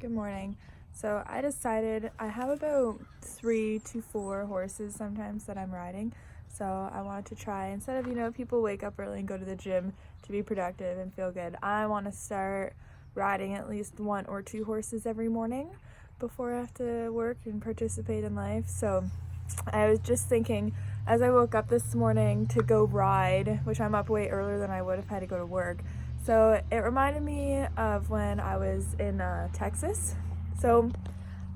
Good morning. So I decided I have about 3 to 4 horses sometimes that I'm riding. So I wanted to try, instead of, people wake up early and go to the gym to be productive and feel good, I want to start riding at least 1 or 2 horses every morning before I have to work and participate in life. So I was just thinking as I woke up this morning to go ride, which I'm up way earlier than I would have had to go to work. So it reminded me of when I was in Texas. So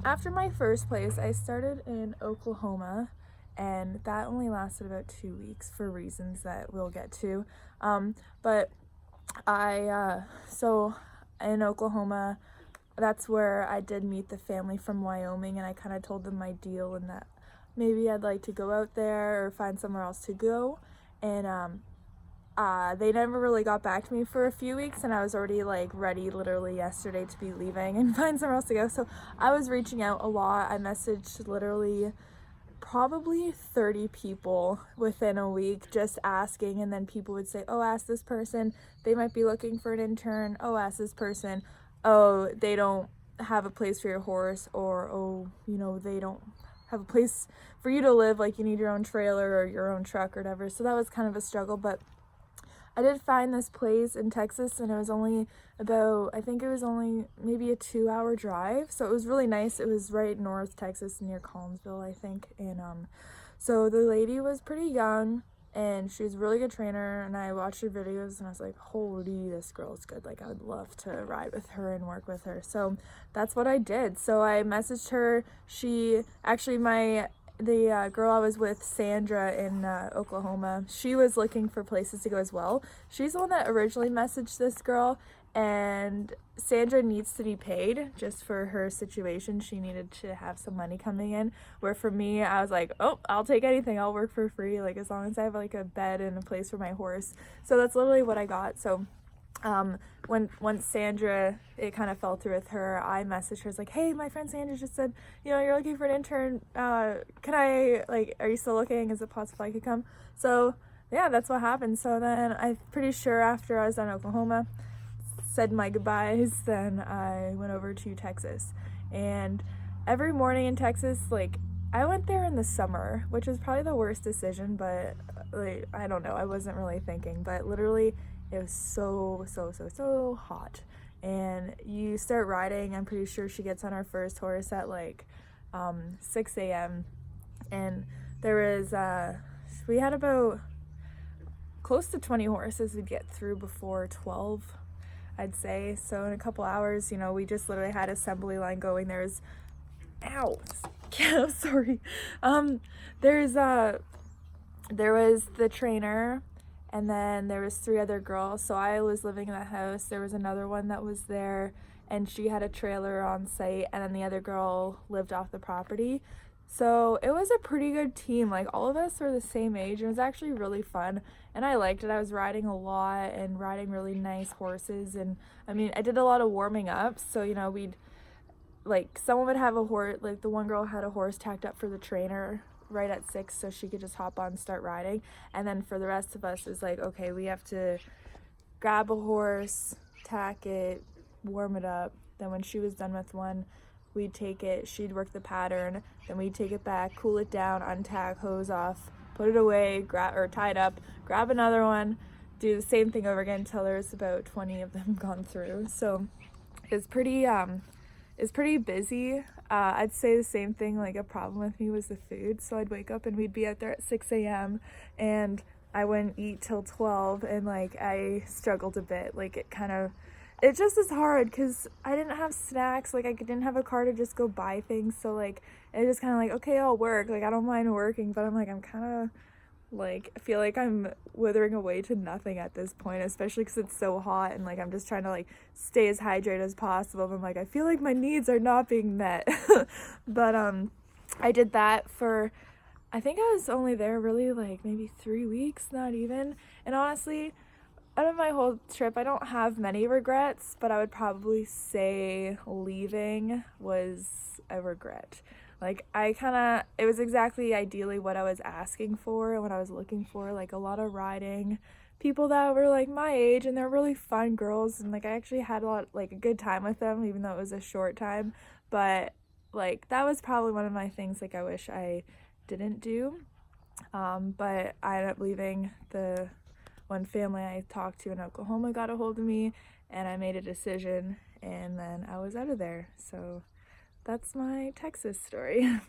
after my first place, I started in Oklahoma, and that only lasted about 2 weeks for reasons that we'll get to. But so in Oklahoma, that's where I did meet the family from Wyoming, and I kind of told them my deal and that maybe I'd like to go out there or find somewhere else to go. And they never really got back to me for a few weeks, and I was already ready literally yesterday to be leaving and find somewhere else to go. So I was reaching out a lot. I messaged literally probably 30 people within a week just asking, and then people would say, oh, ask this person, they might be looking for an intern. Oh, ask this person, oh, they don't have a place for your horse, or oh, they don't have a place for you to live, like you need your own trailer or your own truck or whatever. So that was kind of a struggle, but I did find this place in Texas, and it was only maybe a 2-hour drive. So it was really nice. It was right north Texas near Collinsville, I think. And so the lady was pretty young, and she was a really good trainer, and I watched her videos and I was like, holy, this girl is good. Like, I would love to ride with her and work with her. So that's what I did. So I messaged her. She actually, the girl I was with, Sandra, in Oklahoma, she was looking for places to go as well. She's the one that originally messaged this girl, and Sandra needs to be paid just for her situation. She needed to have some money coming in, where for me, I was like, oh, I'll take anything. I'll work for free, like as long as I have like a bed and a place for my horse. So that's literally what I got. So once Sandra, it kind of fell through with her, I messaged her, like, hey, my friend Sandra just said, you're looking for an intern, can I, are you still looking, is it possible I could come? So yeah, that's what happened. So then I'm pretty sure after I was done in Oklahoma, said my goodbyes, then I went over to Texas. And every morning in Texas, I went there in the summer, which was probably the worst decision, but I don't know, I wasn't really thinking, but literally it was so hot. And you start riding, I'm pretty sure she gets on her first horse at 6 a.m. And there was we had about close to 20 horses we'd get through before 12, I'd say. So in a couple hours, we just literally had assembly line going. There's sorry. There was the trainer, and then there was 3 other girls. So I was living in the house. There was another one that was there, and she had a trailer on site, and then the other girl lived off the property. So it was a pretty good team. All of us were the same age. It was actually really fun, and I liked it. I was riding a lot and riding really nice horses, and I did a lot of warming up. So we'd someone would have a horse, the one girl had a horse tacked up for the trainer right at 6, so she could just hop on and start riding. And then for the rest of us, it was okay, we have to grab a horse, tack it, warm it up. Then when she was done with one, we'd take it, she'd work the pattern, then we'd take it back, cool it down, untack, hose off, put it away, tie it up, grab another one, do the same thing over again until there's about 20 of them gone through. So it's pretty busy. I'd say the same thing, a problem with me was the food. So I'd wake up and we'd be out there at 6 a.m. and I wouldn't eat till 12, and I struggled a bit. It just is hard because I didn't have snacks. I didn't have a car to just go buy things. So it was just kind of okay, I'll work. I don't mind working, but I'm kind of I feel like I'm withering away to nothing at this point, especially because it's so hot, and I'm just trying to stay as hydrated as possible. But I feel like my needs are not being met. But I did that for, I think I was only there really maybe 3 weeks, not even. And honestly, out of my whole trip, I don't have many regrets, but I would probably say leaving was a regret. It was exactly ideally what I was asking for and what I was looking for, a lot of riding, people that were like my age, and they're really fun girls, and like I actually had a good time with them, even though it was a short time. But like that was probably one of my things like I wish I didn't do. But I ended up leaving. The one family I talked to in Oklahoma got a hold of me, and I made a decision, and then I was out of there. So that's my Texas story.